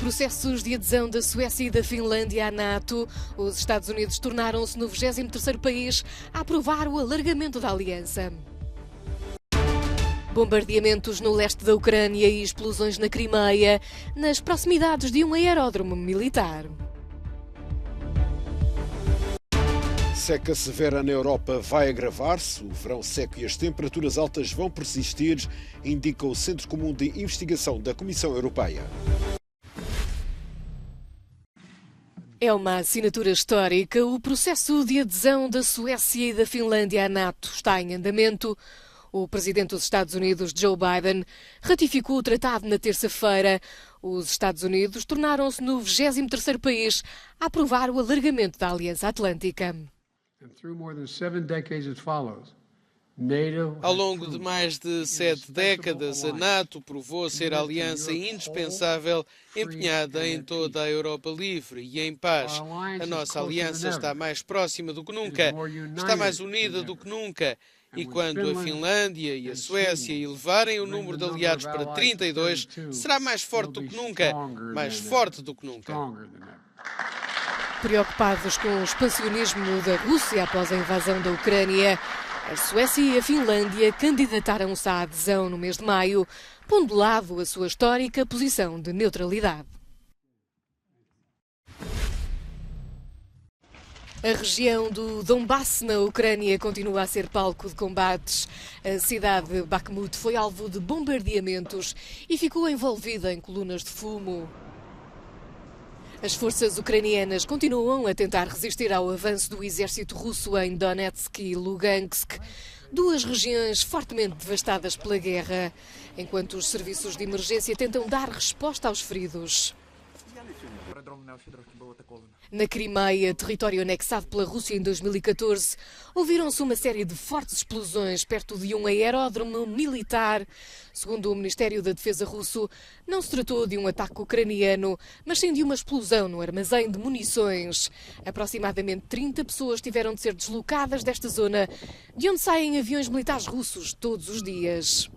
processos de adesão da Suécia e da Finlândia à NATO, os Estados Unidos tornaram-se no 23º país a aprovar o alargamento da aliança. Bombardeamentos no leste da Ucrânia e explosões na Crimeia, nas proximidades de um aeródromo militar. Seca severa na Europa vai agravar-se, o verão seco e as temperaturas altas vão persistir, indica o Centro Comum de Investigação da Comissão Europeia. É uma assinatura histórica. O processo de adesão da Suécia e da Finlândia à NATO está em andamento. O presidente dos Estados Unidos, Joe Biden, ratificou o tratado na terça-feira. Os Estados Unidos tornaram-se no 23º país a aprovar o alargamento da Aliança Atlântica. Ao longo de mais de 7 décadas, a NATO provou ser a aliança indispensável, empenhada em toda a Europa livre e em paz. A nossa aliança está mais próxima do que nunca, está mais unida do que nunca. E quando a Finlândia e a Suécia elevarem o número de aliados para 32, será mais forte do que nunca, mais forte do que nunca. Preocupados com o expansionismo da Rússia após a invasão da Ucrânia, a Suécia e a Finlândia candidataram-se à adesão no mês de maio, pondo de lado a sua histórica posição de neutralidade. A região do Donbass, na Ucrânia, continua a ser palco de combates. A cidade de Bakhmut foi alvo de bombardeamentos e ficou envolvida em colunas de fumo. As forças ucranianas continuam a tentar resistir ao avanço do exército russo em Donetsk e Lugansk, duas regiões fortemente devastadas pela guerra, enquanto os serviços de emergência tentam dar resposta aos feridos. Na Crimeia, território anexado pela Rússia em 2014, ouviram-se uma série de fortes explosões perto de um aeródromo militar. Segundo o Ministério da Defesa russo, não se tratou de um ataque ucraniano, mas sim de uma explosão no armazém de munições. Aproximadamente 30 pessoas tiveram de ser deslocadas desta zona, de onde saem aviões militares russos todos os dias.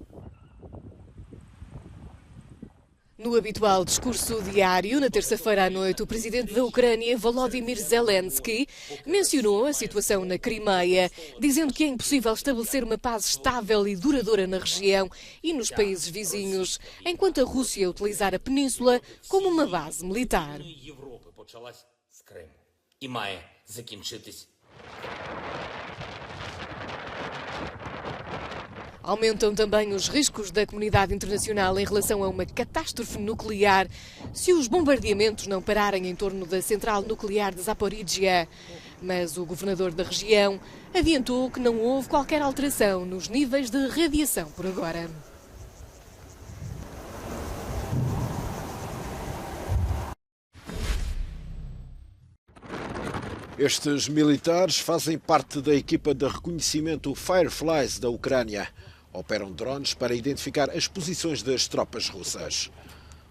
No habitual discurso diário, na terça-feira à noite, o presidente da Ucrânia, Volodymyr Zelensky, mencionou a situação na Crimeia, dizendo que é impossível estabelecer uma paz estável e duradoura na região e nos países vizinhos, enquanto a Rússia utilizar a península como uma base militar. Aumentam também os riscos da comunidade internacional em relação a uma catástrofe nuclear se os bombardeamentos não pararem em torno da central nuclear de Zaporizhia. Mas o governador da região adiantou que não houve qualquer alteração nos níveis de radiação por agora. Estes militares fazem parte da equipa de reconhecimento Fireflies da Ucrânia. Operam drones para identificar as posições das tropas russas.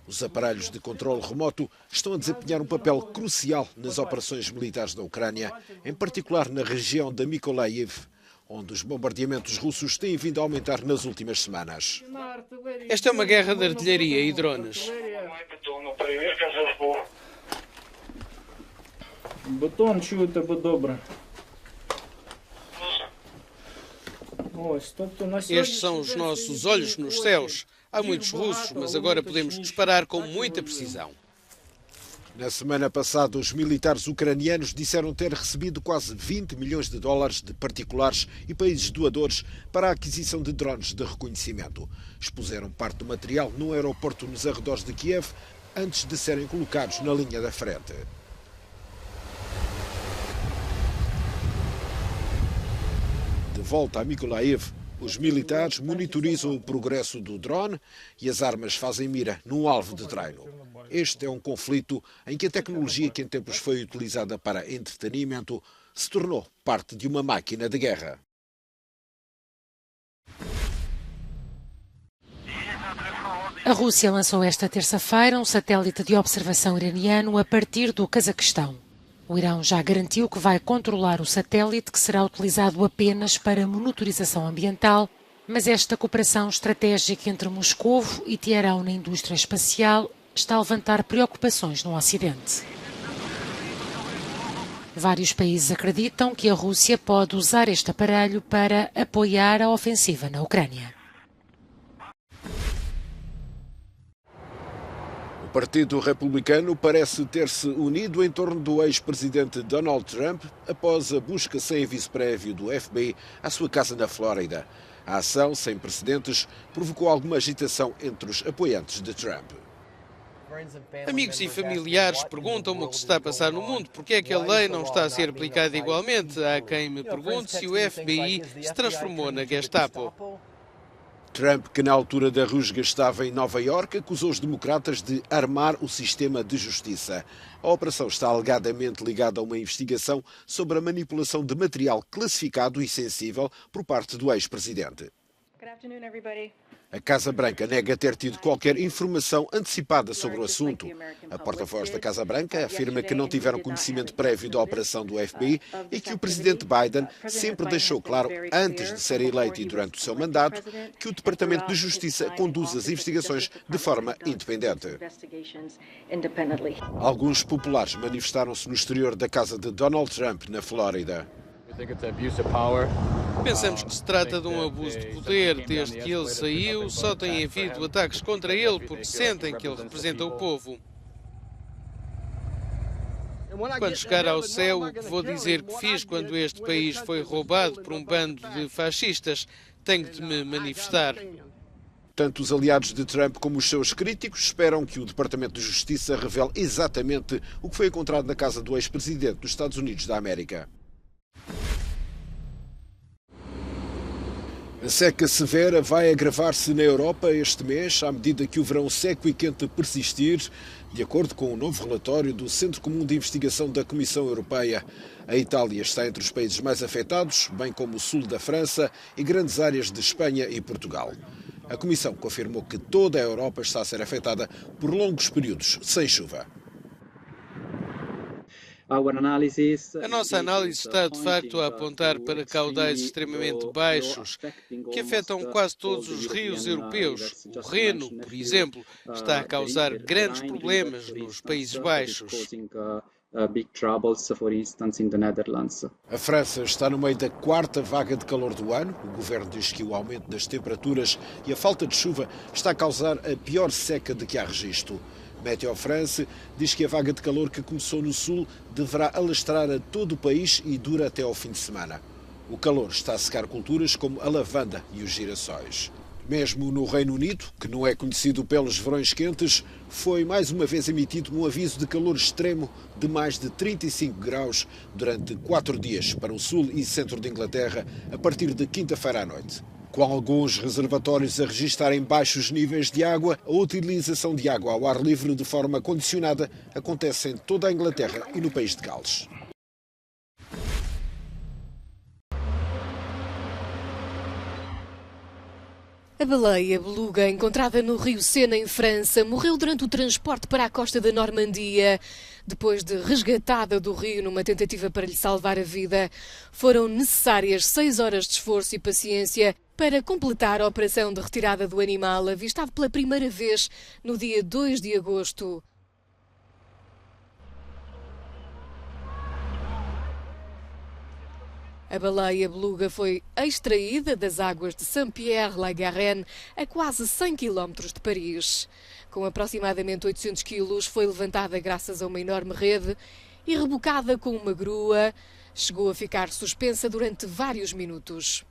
Os aparelhos de controle remoto estão a desempenhar um papel crucial nas operações militares da Ucrânia, em particular na região de Mykolaiv, onde os bombardeamentos russos têm vindo a aumentar nas últimas semanas. Esta é uma guerra de artilharia e drones. Estes são os nossos olhos nos céus. Há muitos russos, mas agora podemos disparar com muita precisão. Na semana passada, os militares ucranianos disseram ter recebido quase 20 milhões de dólares de particulares e países doadores para a aquisição de drones de reconhecimento. Expuseram parte do material num aeroporto nos arredores de Kiev antes de serem colocados na linha da frente. De volta a Mykolaiv, os militares monitorizam o progresso do drone e as armas fazem mira num alvo de treino. Este é um conflito em que a tecnologia que em tempos foi utilizada para entretenimento se tornou parte de uma máquina de guerra. A Rússia lançou esta terça-feira um satélite de observação iraniano a partir do Cazaquistão. O Irão já garantiu que vai controlar o satélite, que será utilizado apenas para monitorização ambiental, mas esta cooperação estratégica entre Moscovo e Teherão na indústria espacial está a levantar preocupações no Ocidente. Vários países acreditam que a Rússia pode usar este aparelho para apoiar a ofensiva na Ucrânia. O Partido Republicano parece ter-se unido em torno do ex-presidente Donald Trump após a busca sem aviso prévio do FBI à sua casa na Flórida. A ação, sem precedentes, provocou alguma agitação entre os apoiantes de Trump. Amigos e familiares perguntam-me o que se está a passar no mundo, porque é que a lei não está a ser aplicada igualmente. Há quem me pergunte se o FBI se transformou na Gestapo. Trump, que na altura da rusga estava em Nova Iorque, acusou os democratas de armar o sistema de justiça. A operação está alegadamente ligada a uma investigação sobre a manipulação de material classificado e sensível por parte do ex-presidente. A Casa Branca nega ter tido qualquer informação antecipada sobre o assunto. A porta-voz da Casa Branca afirma que não tiveram conhecimento prévio da operação do FBI e que o presidente Biden sempre deixou claro, antes de ser eleito e durante o seu mandato, que o Departamento de Justiça conduz as investigações de forma independente. Alguns populares manifestaram-se no exterior da casa de Donald Trump, na Flórida. Pensamos que se trata de um abuso de poder. Desde que ele saiu, só tem havido ataques contra ele porque sentem que ele representa o povo. Quando chegar ao céu, o que vou dizer que fiz quando este país foi roubado por um bando de fascistas, tenho de me manifestar. Tanto os aliados de Trump como os seus críticos esperam que o Departamento de Justiça revele exatamente o que foi encontrado na casa do ex-presidente dos Estados Unidos da América. A seca severa vai agravar-se na Europa este mês, à medida que o verão seco e quente persistir, de acordo com um novo relatório do Centro Comum de Investigação da Comissão Europeia. A Itália está entre os países mais afetados, bem como o sul da França e grandes áreas de Espanha e Portugal. A Comissão confirmou que toda a Europa está a ser afetada por longos períodos sem chuva. A nossa análise está, de facto, a apontar para caudais extremamente baixos, que afetam quase todos os rios europeus. O Reno, por exemplo, está a causar grandes problemas nos Países Baixos. A França está no meio da quarta vaga de calor do ano. O governo diz que o aumento das temperaturas e a falta de chuva está a causar a pior seca de que há registro. Météo France diz que a vaga de calor que começou no sul deverá alastrar a todo o país e dura até ao fim de semana. O calor está a secar culturas como a lavanda e os girassóis. Mesmo no Reino Unido, que não é conhecido pelos verões quentes, foi mais uma vez emitido um aviso de calor extremo de mais de 35 graus durante 4 dias para o sul e centro de Inglaterra a partir de quinta-feira à noite. Com alguns reservatórios a registarem baixos níveis de água, a utilização de água ao ar livre de forma condicionada acontece em toda a Inglaterra e no país de Gales. A baleia beluga, encontrada no rio Sena, em França, morreu durante o transporte para a costa da Normandia. Depois de resgatada do rio numa tentativa para lhe salvar a vida, foram necessárias 6 horas de esforço e paciência para completar a operação de retirada do animal, avistado pela primeira vez no dia 2 de agosto. A baleia beluga foi extraída das águas de Saint-Pierre-la-Garenne, a quase 100 km de Paris. Com aproximadamente 800 quilos, foi levantada graças a uma enorme rede e rebocada com uma grua. Chegou a ficar suspensa durante vários minutos.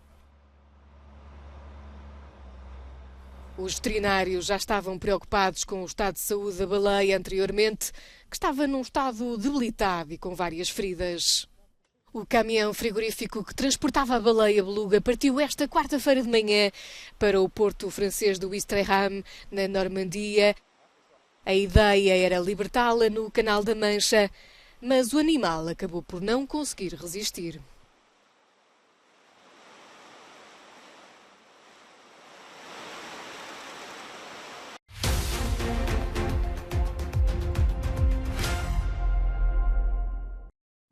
Os veterinários já estavam preocupados com o estado de saúde da baleia anteriormente, que estava num estado debilitado e com várias feridas. O caminhão frigorífico que transportava a baleia beluga partiu esta quarta-feira de manhã para o porto francês de Ouistreham, na Normandia. A ideia era libertá-la no Canal da Mancha, mas o animal acabou por não conseguir resistir.